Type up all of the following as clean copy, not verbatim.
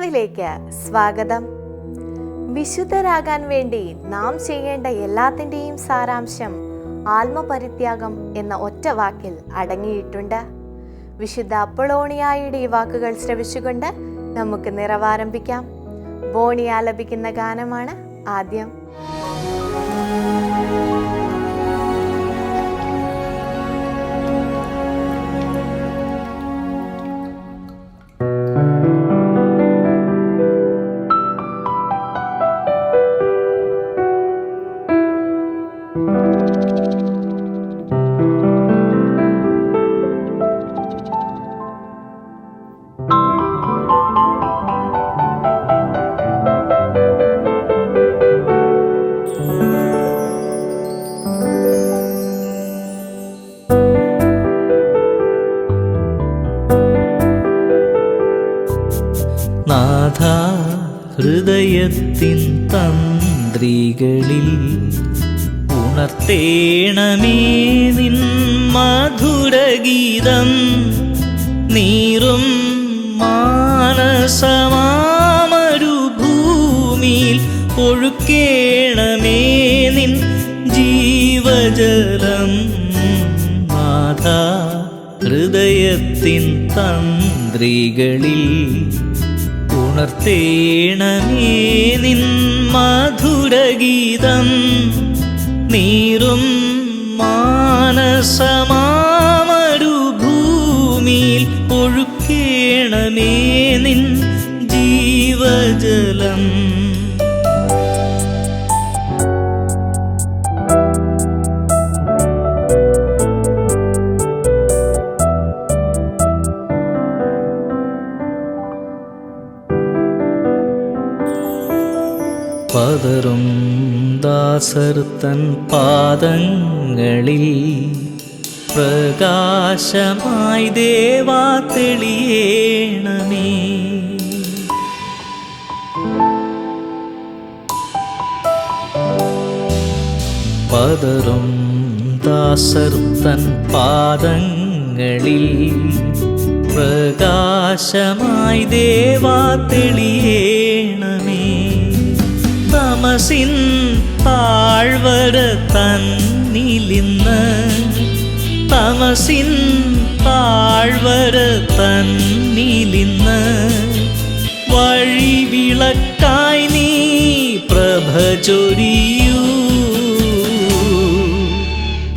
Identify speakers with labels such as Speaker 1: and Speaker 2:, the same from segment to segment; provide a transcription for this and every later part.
Speaker 1: മന്നാവിലേക്ക് സ്വാഗതം. വിശുദ്ധരാകാൻ വേണ്ടി നാം ചെയ്യേണ്ട എല്ലാത്തിൻ്റെയും സാരാംശം ആത്മപരിത്യാഗം എന്ന ഒറ്റ വാക്കിൽ അടങ്ങിയിട്ടുണ്ട്. വിശുദ്ധ അപ്പൊളോണിയായുടെ ഈ വാക്കുകൾ ശ്രവിച്ചുകൊണ്ട് നമുക്ക് നിറവാരംഭിക്കാം. ബോണി ആലപിക്കുന്ന ഗാനമാണ് ആദ്യം.
Speaker 2: നാഥ, ഹൃദയത്തിൻ തന്ത്രികളിൽ ഉണർത്തേണമേ നിൻ മധുരഗീതം. നീറും മാനസമാമരുഭൂമിയിൽ ഒഴുക്കേണമേ നിൻ ജീവജലം. നാഥ, ഹൃദയത്തിൻ തന്ത്രികളിൽ ഉണർത്തേണമേ നിൻ മധുരഗീതം. നീറും മാനസമാമരുഭൂമിയിൽ ഒഴുക്കേണമേ നിൻ ജീവജലം. പതറും ദാസർ തൻ പാദങ്ങളിൽ പ്രകാശമായി ദേവാ തെളിയേണമേ. പതറും ദാസർ തൻ പാദങ്ങളിൽ പ്രകാശമായി ദേവാ തെളിയേണമേ. തമസിൻ താഴ്വര തന്നിലിന്ന്, തമസിൻ താഴ്വര തന്നിലിന്ന് വഴിവിളക്കായി നീ പ്രഭ ചൊരിയൂ,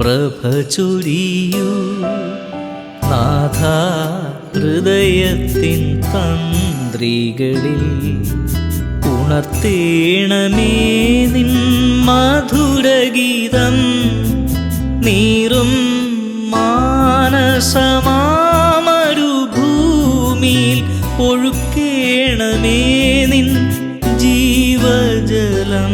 Speaker 2: പ്രഭ ചൊരിയൂ. നാഥ, ഹൃദയത്തിൻ തന്ത്രികളിൽ ഉണർത്തേണമേ നിൻ മധുരഗീതം. നീറും മാനസമാമരുഭൂമിയിൽ ഒഴുക്കേണമേ നിൻ ജീവജലം.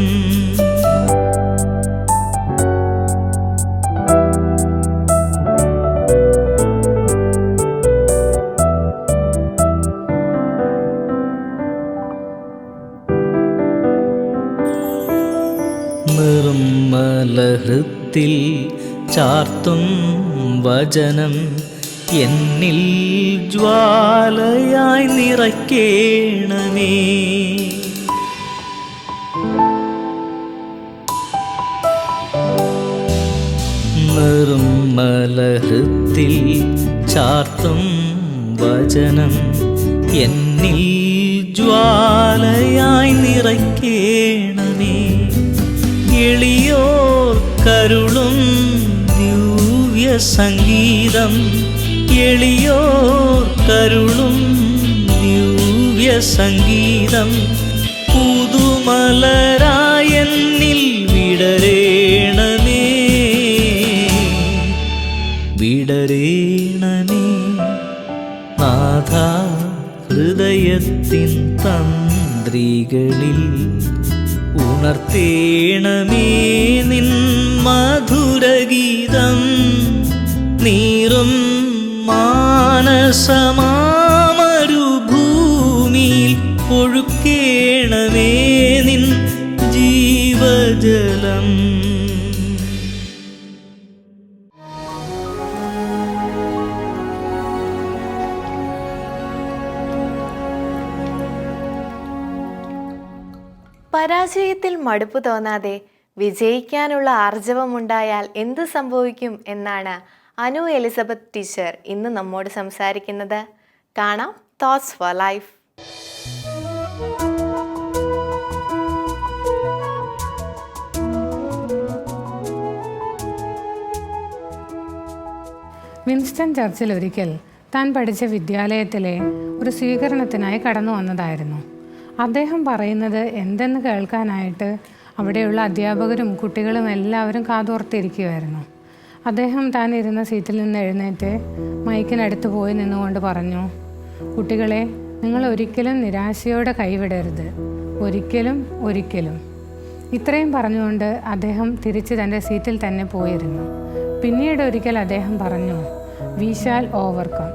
Speaker 2: നിർമ്മലഹൃത്തിൽ ചാർത്തും വചനം എന്നിൽ ജ്വാലയായി നിറയ്ക്കേണമേ. നിർമ്മലഹൃത്തിൽ ചാർത്തും വചനം എന്നിൽ ജ്വാലയായി നിറയ്ക്കേണമേ. എളിയോർ കരുളും ദിവ്യ സംഗീതം, എളിയോർ കരുളും ദിവ്യ സംഗീതം പുതുമലരായെന്നിൽ വിടരേണമേ, വിടരേണമേ. നാഥ, ഹൃദയത്തിൻ തന്ത്രികളിൽ ഉണർത്തേണമേ നിൻ മധുരഗീതം. നീറും മാനസമാമരുഭൂമിയിൽ ഒഴുക്കേണമേ നിൻ ജീവജലം.
Speaker 1: പരാജയത്തിൽ മടുപ്പ് തോന്നാതെ വിജയിക്കാനുള്ള ആർജവമുണ്ടായാൽ എന്ത് സംഭവിക്കും എന്നാണ് അനു എലിസബത്ത് ടീച്ചർ ഇന്ന് നമ്മോട് സംസാരിക്കുന്നത്. കാണാം thoughts four life.
Speaker 3: Winston Churchill ഒരിക്കൽ താൻ പഠിച്ച വിദ്യാലയത്തിലെ ഒരു സ്വീകരണത്തിനായി കടന്നു വന്നതായിരുന്നു. അദ്ദേഹം പറയുന്നത് എന്തെന്ന് കേൾക്കാനായിട്ട് അവിടെയുള്ള അധ്യാപകരും കുട്ടികളും എല്ലാവരും കാതോർത്തിരിക്കുമായിരുന്നു. അദ്ദേഹം താൻ ഇരുന്ന സീറ്റിൽ നിന്ന് എഴുന്നേറ്റ് മൈക്കിനടുത്ത് പോയി നിന്നുകൊണ്ട് പറഞ്ഞു, കുട്ടികളെ, നിങ്ങൾ ഒരിക്കലും നിരാശയോടെ കൈവിടരുത്, ഒരിക്കലും ഒരിക്കലും. ഇത്രയും പറഞ്ഞുകൊണ്ട് അദ്ദേഹം തിരിച്ച് തൻ്റെ സീറ്റിൽ തന്നെ പോയിരുന്നു. പിന്നീട് ഒരിക്കൽ അദ്ദേഹം പറഞ്ഞു, വി ഷാൽ ഓവർകം.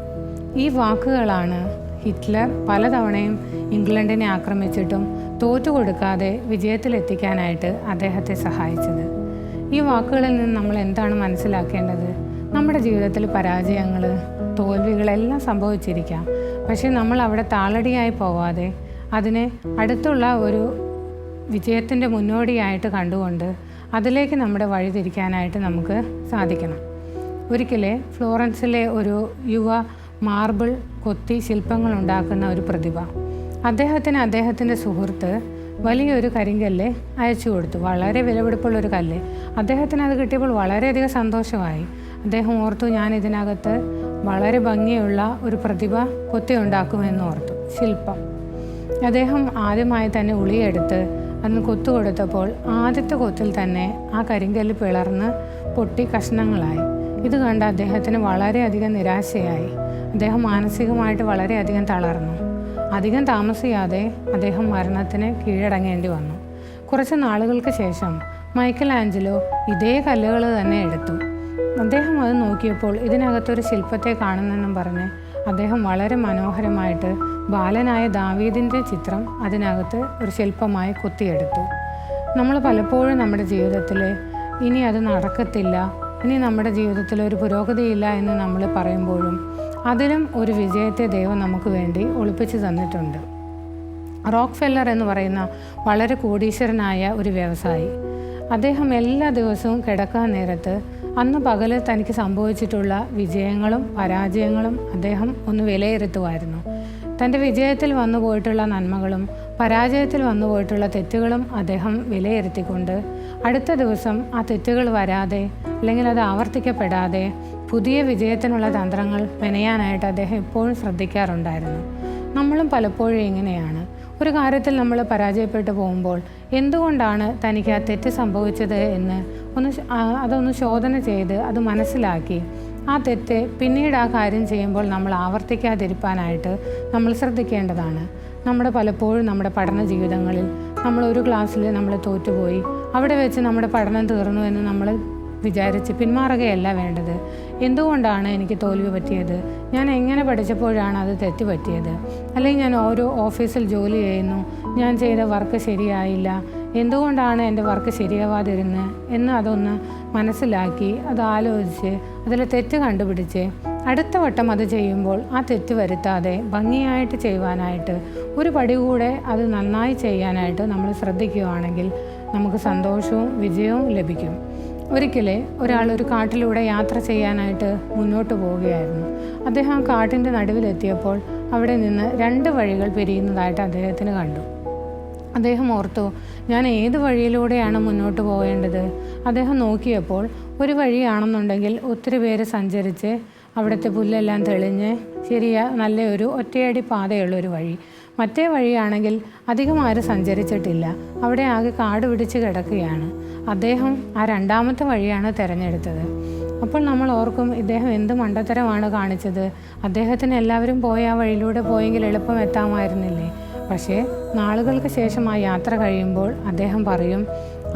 Speaker 3: ഈ വാക്കുകളാണ് ഹിറ്റ്ലർ പലതവണയും ഇംഗ്ലണ്ടിനെ ആക്രമിച്ചിട്ടും തോറ്റുകൊടുക്കാതെ വിജയത്തിലെത്തിക്കാനായിട്ട് അദ്ദേഹത്തെ സഹായിച്ചത്. ഈ വാക്കുകളിൽ നിന്ന് നമ്മൾ എന്താണ് മനസ്സിലാക്കേണ്ടത്? നമ്മുടെ ജീവിതത്തിൽ പരാജയങ്ങൾ, തോൽവികളെല്ലാം സംഭവിച്ചിരിക്കാം. പക്ഷേ നമ്മൾ അവിടെ താളടിയായി പോവാതെ അതിനെ അടുത്തുള്ള ഒരു വിജയത്തിൻ്റെ മുന്നോടിയായിട്ട് കണ്ടുകൊണ്ട് അതിലേക്ക് നമ്മുടെ വഴി തിരിക്കാനായിട്ട് നമുക്ക് സാധിക്കണം. ഒരിക്കലെ ഫ്ലോറൻസിലെ ഒരു യുവ മാർബിൾ കൊത്തി ശില്പങ്ങൾ ഉണ്ടാക്കുന്ന ഒരു പ്രതിഭ അദ്ദേഹത്തിൻ്റെ സുഹൃത്ത് വലിയൊരു കരിങ്കല്ല് അയച്ചു കൊടുത്തു. വളരെ വിലപിടിപ്പുള്ളൊരു കല്ല്. അദ്ദേഹത്തിന് അത് കിട്ടിയപ്പോൾ വളരെയധികം സന്തോഷമായി. അദ്ദേഹം ഓർത്തു, ഞാൻ ഇതിനകത്ത് വളരെ ഭംഗിയുള്ള ഒരു പ്രതിഭ കൊത്തി ഉണ്ടാക്കുമെന്ന് ഓർത്തു. ശില്പം അദ്ദേഹം ആദ്യമായി തന്നെ ഉളിയെടുത്ത് അന്ന് കൊത്തു കൊടുത്തപ്പോൾ ആദ്യത്തെ കൊത്തിൽ തന്നെ ആ കരിങ്കല്ല് പിളർന്ന് പൊട്ടി കഷ്ണങ്ങളായി. ഇത് കണ്ട് അദ്ദേഹത്തിന് വളരെയധികം നിരാശയായി. അദ്ദേഹം മാനസികമായിട്ട് വളരെയധികം തളർന്നു. അധികം താമസിയാതെ അദ്ദേഹം മരണത്തിന് കീഴടങ്ങേണ്ടി വന്നു. കുറച്ച് നാളുകൾക്ക് ശേഷം മൈക്കൽ ആഞ്ചലോ ഇതേ കല്ലുകൾ തന്നെ എടുത്തു. അദ്ദേഹം അത് നോക്കിയപ്പോൾ ഇതിനകത്തൊരു ശില്പത്തെ കാണുന്നെന്നും പറഞ്ഞ് അദ്ദേഹം വളരെ മനോഹരമായിട്ട് ബാലനായ ദാവീദിൻ്റെ ചിത്രം അതിനകത്ത് ഒരു ശില്പമായി കൊത്തിയെടുത്തു. നമ്മൾ പലപ്പോഴും നമ്മുടെ ജീവിതത്തിൽ ഇനി അത് നടക്കത്തില്ല, ഇനി നമ്മുടെ ജീവിതത്തിൽ ഒരു പുരോഗതിയില്ല എന്ന് നമ്മൾ പറയുമ്പോഴും അതിലും ഒരു വിജയത്തെ ദൈവം നമുക്ക് വേണ്ടി ഒളിപ്പിച്ചു തന്നിട്ടുണ്ട്. റോക്ക്ഫെല്ലർ എന്ന് പറയുന്ന വളരെ കോടീശ്വരനായ ഒരു വ്യവസായി, അദ്ദേഹം എല്ലാ ദിവസവും കിടക്കാൻ നേരത്ത് അന്ന് പകല് തനിക്ക് സംഭവിച്ചിട്ടുള്ള വിജയങ്ങളും പരാജയങ്ങളും അദ്ദേഹം ഒന്ന് വിലയിരുത്തുമായിരുന്നു. തൻ്റെ വിജയത്തിൽ വന്നു പോയിട്ടുള്ള നന്മകളും പരാജയത്തിൽ വന്നു പോയിട്ടുള്ള തെറ്റുകളും അദ്ദേഹം വിലയിരുത്തിക്കൊണ്ട് അടുത്ത ദിവസം ആ തെറ്റുകൾ വരാതെ അല്ലെങ്കിൽ അത് ആവർത്തിക്കപ്പെടാതെ പുതിയ വിജയത്തിനുള്ള തന്ത്രങ്ങൾ മെനയാനായിട്ട് അദ്ദേഹം എപ്പോഴും ശ്രദ്ധിക്കാറുണ്ടായിരുന്നു. നമ്മളും പലപ്പോഴും ഇങ്ങനെയാണ്. ഒരു കാര്യത്തിൽ നമ്മൾ പരാജയപ്പെട്ടു പോകുമ്പോൾ എന്തുകൊണ്ടാണ് തനിക്ക് ആ തെറ്റ് സംഭവിച്ചത് എന്ന് അതൊന്ന് ശോധന ചെയ്ത് അത് മനസ്സിലാക്കി ആ തെറ്റ് പിന്നീട് ആ കാര്യം ചെയ്യുമ്പോൾ നമ്മൾ ആവർത്തിക്കാതിരിക്കാനായിട്ട് നമ്മൾ ശ്രദ്ധിക്കേണ്ടതാണ്. പലപ്പോഴും നമ്മുടെ പഠന ജീവിതങ്ങളിൽ നമ്മൾ ഒരു ക്ലാസ്സിൽ നമ്മൾ തോറ്റുപോയി, അവിടെ വെച്ച് നമ്മുടെ പഠനം തീർന്നു എന്ന് നമ്മൾ വിചാരിച്ച് പിന്മാറുകയല്ല വേണ്ടത്. എന്തുകൊണ്ടാണ് എനിക്ക് തോൽവി പറ്റിയത്? ഞാൻ എങ്ങനെ പഠിച്ചപ്പോഴാണ് അത് തെറ്റ് പറ്റിയത്? അല്ലെങ്കിൽ ഞാൻ ഓരോ ഓഫീസിൽ ജോലി ചെയ്യുന്നു, ഞാൻ ചെയ്ത വർക്ക് ശരിയായില്ല, എന്തുകൊണ്ടാണ് എൻ്റെ വർക്ക് ശരിയാവാതിരുന്നത് എന്ന് അതൊന്ന് മനസ്സിലാക്കി അത് ആലോചിച്ച് അതിൽ തെറ്റ് കണ്ടുപിടിച്ച് അടുത്ത വട്ടം അത് ചെയ്യുമ്പോൾ ആ തെറ്റ് വരുത്താതെ ഭംഗിയായിട്ട് ചെയ്യുവാനായിട്ട് ഒരു പടി കൂടെ അത് നന്നായി ചെയ്യാനായിട്ട് നമ്മൾ ശ്രദ്ധിക്കുകയാണെങ്കിൽ നമുക്ക് സന്തോഷവും വിജയവും ലഭിക്കും. ഒരിക്കലേ ഒരാളൊരു കാട്ടിലൂടെ യാത്ര ചെയ്യാനായിട്ട് മുന്നോട്ട് പോവുകയായിരുന്നു. അദ്ദേഹം ആ കാട്ടിൻ്റെ നടുവിലെത്തിയപ്പോൾ അവിടെ നിന്ന് 2 വഴികൾ പിരിയുന്നതായിട്ട് അദ്ദേഹത്തിന് കണ്ടു. അദ്ദേഹം ഓർത്തു, ഞാൻ ഏത് വഴിയിലൂടെയാണ് മുന്നോട്ട് പോകേണ്ടത്? അദ്ദേഹം നോക്കിയപ്പോൾ ഒരു വഴിയാണെന്നുണ്ടെങ്കിൽ ഒത്തിരി പേര് സഞ്ചരിച്ച് അവിടുത്തെ പുല്ലെല്ലാം തെളിഞ്ഞ് നല്ലൊരു ഒറ്റയടി പാതയുള്ളൊരു വഴി. മറ്റേ വഴിയാണെങ്കിൽ അധികം ആരും സഞ്ചരിച്ചിട്ടില്ല, അവിടെ ആകെ കാട് പിടിച്ച് കിടക്കുകയാണ്. അദ്ദേഹം ആ 2ാമത്തെ വഴിയാണ് തിരഞ്ഞെടുത്തത്. അപ്പോൾ നമ്മൾ ഓർക്കും, ഇദ്ദേഹം എന്ത് മണ്ടത്തരമാണ് കാണിച്ചത്? അദ്ദേഹത്തിന് എല്ലാവരും പോയ ആ വഴിയിലൂടെ പോയെങ്കിൽ എളുപ്പം എത്താമായിരുന്നില്ലേ? പക്ഷേ നാളുകൾക്ക് ശേഷം ആ യാത്ര കഴിയുമ്പോൾ അദ്ദേഹം പറയും,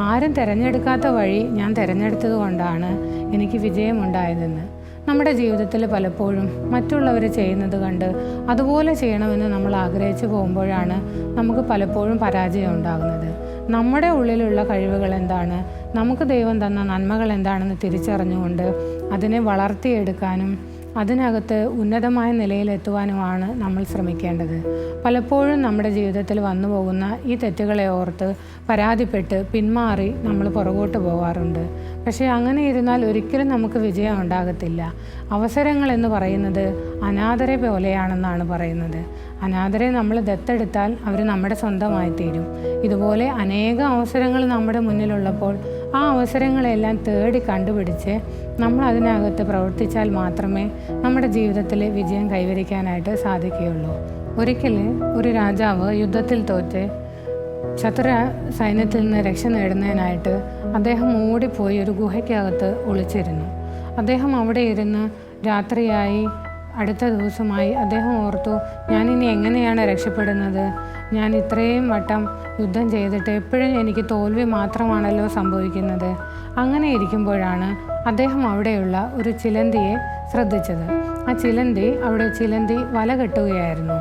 Speaker 3: ആരും തിരഞ്ഞെടുക്കാത്ത വഴി ഞാൻ തിരഞ്ഞെടുത്തത് കൊണ്ടാണ് എനിക്ക് വിജയമുണ്ടായതെന്ന്. നമ്മുടെ ജീവിതത്തിൽ പലപ്പോഴും മറ്റുള്ളവർ ചെയ്യുന്നത് കണ്ട് അതുപോലെ ചെയ്യണമെന്ന് നമ്മൾ ആഗ്രഹിച്ചു പോകുമ്പോഴാണ് നമുക്ക് പലപ്പോഴും പരാജയം ഉണ്ടാകുന്നത്. നമ്മുടെ ഉള്ളിലുള്ള കഴിവുകൾ എന്താണ്, നമുക്ക് ദൈവം തന്ന നന്മകൾ എന്താണെന്ന് തിരിച്ചറിഞ്ഞുകൊണ്ട് അതിനെ വളർത്തിയെടുക്കാനും അതിനകത്ത് ഉന്നതമായ നിലയിലെത്തുവാനുമാണ് നമ്മൾ ശ്രമിക്കേണ്ടത്. പലപ്പോഴും നമ്മുടെ ജീവിതത്തിൽ വന്നു പോകുന്ന ഈ തെറ്റുകളെ ഓർത്ത് പരാതിപ്പെട്ട് പിന്മാറി നമ്മൾ പുറകോട്ട് പോകാറുണ്ട്. പക്ഷേ അങ്ങനെ ഇരുന്നാൽ ഒരിക്കലും നമുക്ക് വിജയം ഉണ്ടാകത്തില്ല. അവസരങ്ങൾ എന്ന് പറയുന്നത് അനാഥരെ പോലെയാണെന്നാണ് പറയുന്നത്. അനാഥരെ നമ്മൾ ദത്തെടുത്താൽ അവർ നമ്മുടെ സ്വന്തമായി തീരും. ഇതുപോലെ അനേകം അവസരങ്ങൾ നമ്മുടെ മുന്നിലുള്ളപ്പോൾ ആ അവസരങ്ങളെല്ലാം തേടി കണ്ടുപിടിച്ച് നമ്മൾ അതിനകത്ത് പ്രവർത്തിച്ചാൽ മാത്രമേ നമ്മുടെ ജീവിതത്തിൽ വിജയം കൈവരിക്കാനായിട്ട് സാധിക്കുകയുള്ളൂ. ഒരിക്കൽ ഒരു രാജാവ് യുദ്ധത്തിൽ തോറ്റ് ശത്രു സൈന്യത്തിൽ നിന്ന് രക്ഷ നേടുന്നതിനായിട്ട് അദ്ദേഹം ഓടിപ്പോയി ഒരു ഗുഹയ്ക്കകത്ത് ഒളിച്ചിരുന്നു. അദ്ദേഹം അവിടെ ഇരുന്ന് രാത്രിയായി അടുത്ത ദിവസമായി അദ്ദേഹം ഓർത്തു, ഞാനിനി എങ്ങനെയാണ് രക്ഷപ്പെടുന്നത്? ഞാൻ ഇത്രയും വട്ടം യുദ്ധം ചെയ്തിട്ട് എപ്പോഴും എനിക്ക് തോൽവി മാത്രമാണല്ലോ സംഭവിക്കുന്നത്. അങ്ങനെ ഇരിക്കുമ്പോഴാണ് അദ്ദേഹം അവിടെയുള്ള ഒരു ചിലന്തിയെ ശ്രദ്ധിച്ചത്. ആ ചിലന്തി വല കെട്ടുകയായിരുന്നു.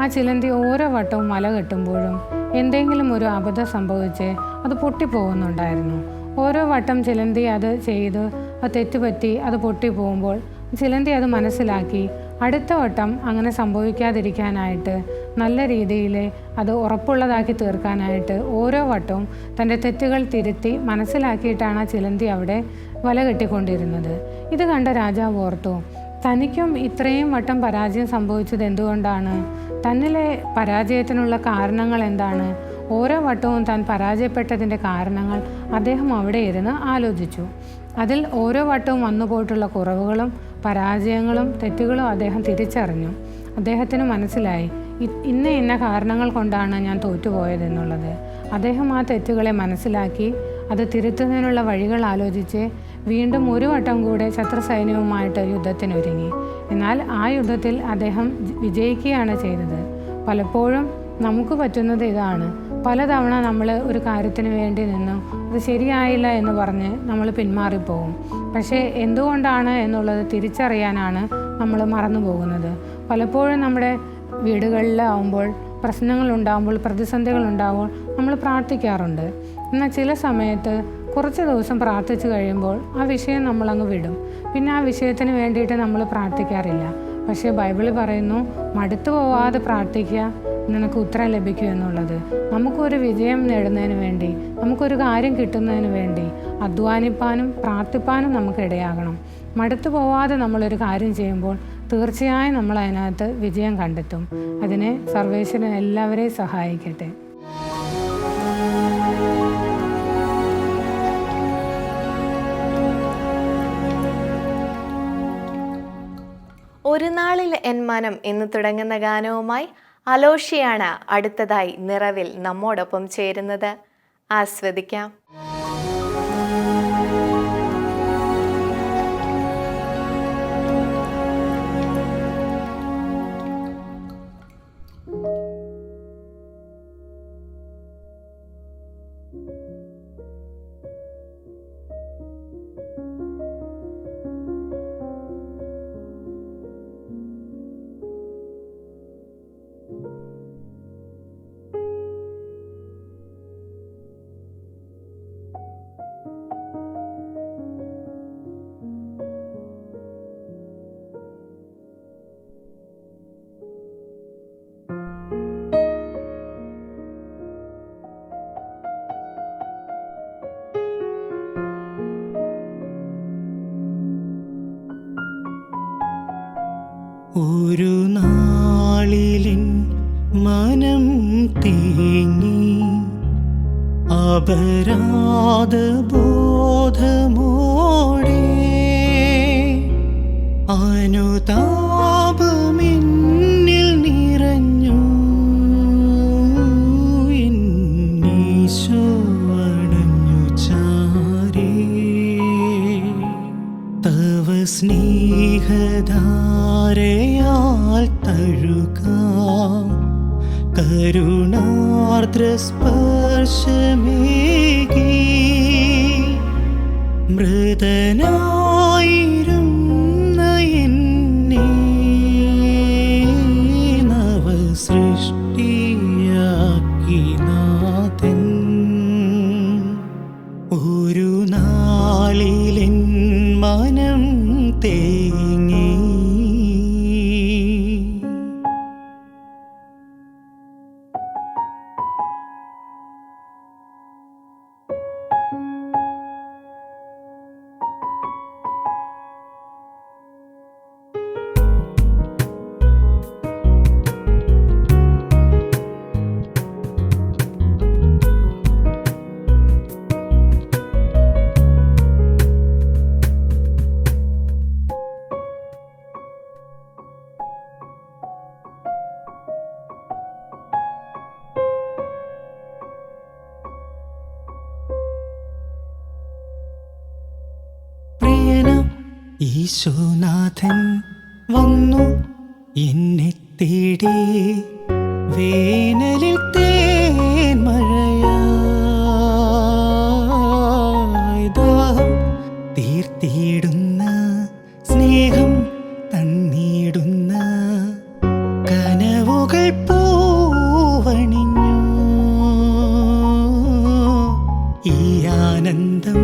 Speaker 3: ആ ചിലന്തി ഓരോ വട്ടവും വല കെട്ടുമ്പോഴും എന്തെങ്കിലും ഒരു അബദ്ധം സംഭവിച്ച് അത് പൊട്ടിപ്പോകുന്നുണ്ടായിരുന്നു. ഓരോ വട്ടം ചിലന്തി അത് ചെയ്ത് അത് തെറ്റുപറ്റി അത് പൊട്ടിപ്പോകുമ്പോൾ ചിലന്തി അത് മനസ്സിലാക്കി അടുത്ത വട്ടം അങ്ങനെ സംഭവിക്കാതിരിക്കാനായിട്ട് നല്ല രീതിയിൽ അത് ഉറപ്പുള്ളതാക്കി തീർക്കാനായിട്ട് ഓരോ വട്ടവും തൻ്റെ തെറ്റുകൾ തിരുത്തി മനസ്സിലാക്കിയിട്ടാണ് ആ ചിലന്തി അവിടെ വല കെട്ടിക്കൊണ്ടിരുന്നത്. ഇത് കണ്ട രാജാവ് ഓർത്തു, തനിക്കും ഇത്രയും വട്ടം പരാജയം സംഭവിച്ചത് എന്തുകൊണ്ടാണ്? തന്നിലെ പരാജയത്തിനുള്ള കാരണങ്ങൾ എന്താണ്? ഓരോ വട്ടവും താൻ പരാജയപ്പെട്ടതിൻ്റെ കാരണങ്ങൾ അദ്ദേഹം അവിടെ ഇരുന്ന് ആലോചിച്ചു. അതിൽ ഓരോ വട്ടവും വന്നു പോയിട്ടുള്ള കുറവുകളും പരാജയങ്ങളും തെറ്റുകളും അദ്ദേഹം തിരിച്ചറിഞ്ഞു. അദ്ദേഹത്തിന് മനസ്സിലായി ഇന്ന കാരണങ്ങൾ കൊണ്ടാണ് ഞാൻ തോറ്റുപോയതെന്നുള്ളത്. അദ്ദേഹം ആ തെറ്റുകളെ മനസ്സിലാക്കി അത് തിരുത്തുന്നതിനുള്ള വഴികൾ ആലോചിച്ച് വീണ്ടും ഒരു വട്ടം കൂടെ ശത്രു സൈന്യവുമായിട്ട് യുദ്ധത്തിനൊരുങ്ങി. എന്നാൽ ആ യുദ്ധത്തിൽ അദ്ദേഹം വിജയിക്കുകയാണ് ചെയ്തത്. പലപ്പോഴും നമുക്ക് പറ്റുന്നത് ഇതാണ്. പലതവണ നമ്മൾ ഒരു കാര്യത്തിന് വേണ്ടി നിന്നു അത് ശരിയായില്ല എന്ന് പറഞ്ഞ് നമ്മൾ പിന്മാറിപ്പോകും. പക്ഷേ എന്തുകൊണ്ടാണ് എന്നുള്ളത് തിരിച്ചറിയാനാണ് നമ്മൾ മറന്നു പോകുന്നത്. പലപ്പോഴും നമ്മുടെ വീടുകളിലാവുമ്പോൾ പ്രശ്നങ്ങളുണ്ടാകുമ്പോൾ പ്രതിസന്ധികളുണ്ടാകുമ്പോൾ നമ്മൾ പ്രാർത്ഥിക്കാറുണ്ട്. എന്നാൽ ചില സമയത്ത് കുറച്ച് ദിവസം പ്രാർത്ഥിച്ചു കഴിയുമ്പോൾ ആ വിഷയം നമ്മളങ്ങ് വിടും. പിന്നെ ആ വിഷയത്തിന് വേണ്ടിയിട്ട് നമ്മൾ പ്രാർത്ഥിക്കാറില്ല. പക്ഷേ ബൈബിളിൽ പറയുന്നു, മടുത്തു പോവാതെ പ്രാർത്ഥിക്കുക, നിനക്ക് ഉത്തരം ലഭിക്കും എന്നുള്ളത്. നമുക്കൊരു വിജയം നേടുന്നതിന് വേണ്ടി, നമുക്കൊരു കാര്യം കിട്ടുന്നതിന് വേണ്ടി അധ്വാനിപ്പാനും പ്രാർത്ഥിപ്പാനും നമുക്ക് ഇടയാകണം. മടുത്തു പോവാതെ നമ്മളൊരു കാര്യം ചെയ്യുമ്പോൾ തീർച്ചയായും നമ്മൾ അതിനകത്ത് വിജയം കണ്ടെത്തും. അതിനെ സർവേശ്വരൻ എല്ലാവരെയും സഹായിക്കട്ടെ.
Speaker 1: ഒരു നാളിൽ എൻ മനം എന്ന് തുടങ്ങുന്ന ഗാനവുമായി അലോഷിയാണ് അടുത്തതായി നിറവിൽ നമ്മോടൊപ്പം ചേരുന്നത്. ആസ്വദിക്കാം.
Speaker 2: ഒരു നാളിലിൻ മനം തേങ്ങി അപരാധ ബോധമോടെ അനുതാപമെന്നിൽ നിറഞ്ഞു എന്നീശോ അണഞ്ഞു ചാരേ. തവ സ്നേഹധാരയാൽ തഴുകാം കരുണാർദ്ര സ്പർശമേകി മൃതനായിരുന്ന എന്നെ നവസൃഷ്ടിയാക്കി നാഥൻ. ഒരു നാളിലെൻ മനം തേങ്ങി ഈശോനാഥൻ വന്നു എന്നെ തേടി, വേനലിൽ തേൻ മഴയായി ദാഹം തീർത്തിടുന്ന, സ്നേഹം തന്നിടുന്ന കനവുകൾ പൂവണിഞ്ഞു. ഈ ആനന്ദം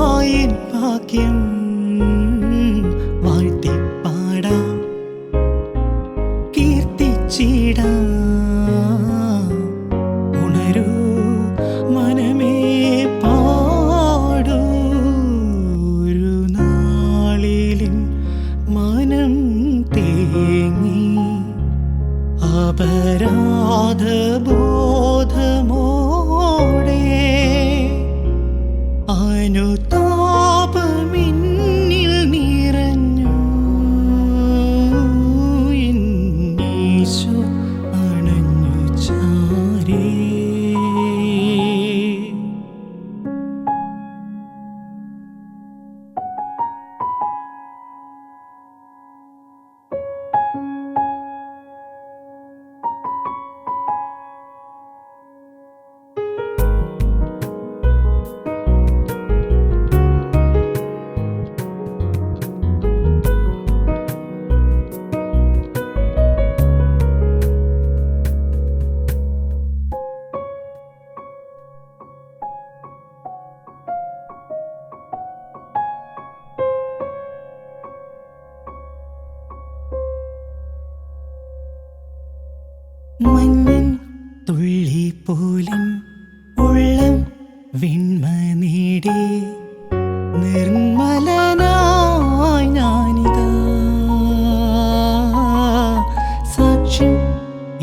Speaker 2: ആയിൻ ഭാഗ്യം വാഴ്ത്തിപ്പാടാം, കീർത്തിച്ചിടാം. ഉണരൂ മനമേ പാടൂ, ഒരു നാളിലിൻ മനം തേങ്ങി അപരാധബോധമോടെ അനുതാപമിന്നിൽ നിറഞ്ഞു. ഈശോ അണഞ്ഞു ചാരേ. മഞ്ഞിൻ തുള്ളി പോലിൻ ഉള്ളം വെണ്മ നേടി, നിർമ്മലനായി ഞാനിതാ സാക്ഷ്യം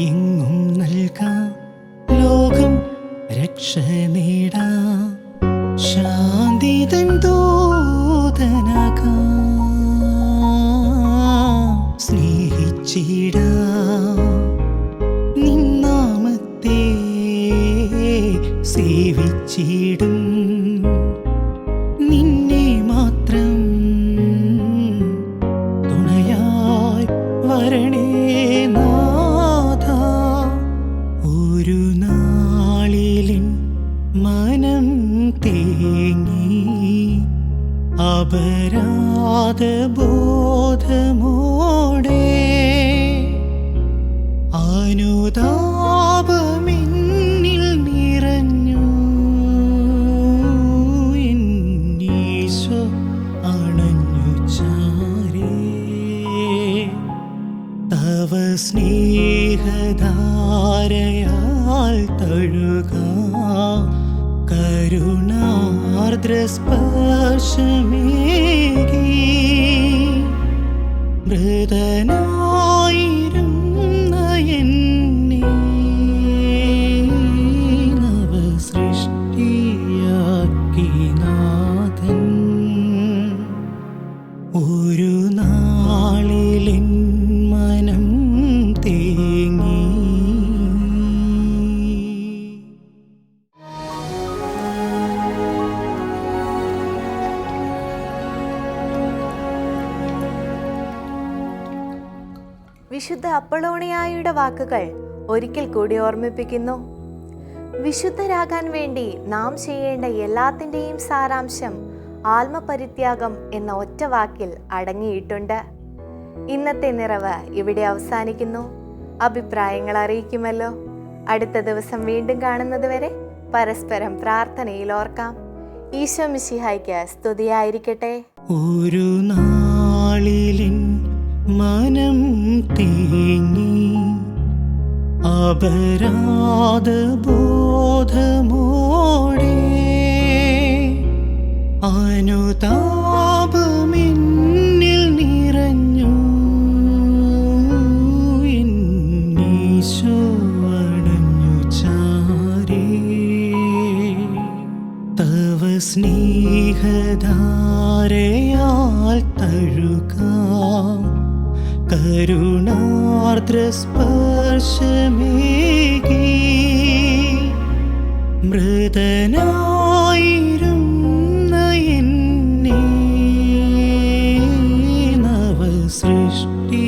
Speaker 2: എങ്ങും നൽകാം, ലോകം രക്ഷ നേടാം, ശാന്തിതൻ ദൂതനാകാം, സ്നേഹിച്ചിടാം, നിന്നാമത്തെ സേവിച്ചിടും, നിന്നെ മാത്രം തുണയായി വരണേ നാഥ. ഒരു നാളിലിൻ മനം തേങ്ങി അപരാധബോധമോടെ അനുതാപമിന്നിൽ നിറഞ്ഞു. ഈശോ അണഞ്ഞു ചാരേ. തവ സ്നേഹധാരയാൽ തഴുകാം, കരുണാർദ്രസ്പർശമേകി മൃതനായിരുന്ന എന്നെ നവസൃഷ്ടിയാക്കി നാഥൻ. ഒരു നാളിലെൻ മനം തേങ്ങി.
Speaker 1: വിശുദ്ധ അപ്പൊളോണിയായുടെ വാക്കുകൾ ഒരിക്കൽ കൂടി ഓർമ്മിപ്പിക്കുന്നു. വിശുദ്ധരാകാൻ വേണ്ടി നാം ചെയ്യേണ്ട എല്ലാത്തിൻ്റെയും സാരാംശം ആത്മപരിത്യാഗം എന്ന ഒറ്റ വാക്കിൽ അടങ്ങിയിട്ടുണ്ട്. ഇന്നത്തെ നിറവ് ഇവിടെ അവസാനിക്കുന്നു. അഭിപ്രായങ്ങൾ അറിയിക്കുമല്ലോ. അടുത്ത ദിവസം വീണ്ടും കാണുന്നത് വരെ പരസ്പരം പ്രാർത്ഥനയിൽ ഓർക്കാം. ഈശോ മിശിഹായ്ക്ക് സ്തുതിയായിരിക്കട്ടെ.
Speaker 2: ഒരു നാളിലിൻ മനം തേങ്ങി അപരാധബോധമോടെ അനുതാപമിന്നിൽ നിറഞ്ഞു. ഈശോ അണഞ്ഞു ചാരേ. തവ സ്നേഹധാരയാൽ തഴുകാം, കരുണാർദ്രസ്പർശമേകി മൃതനായിരുന്ന എന്നെ സൃഷ്ടി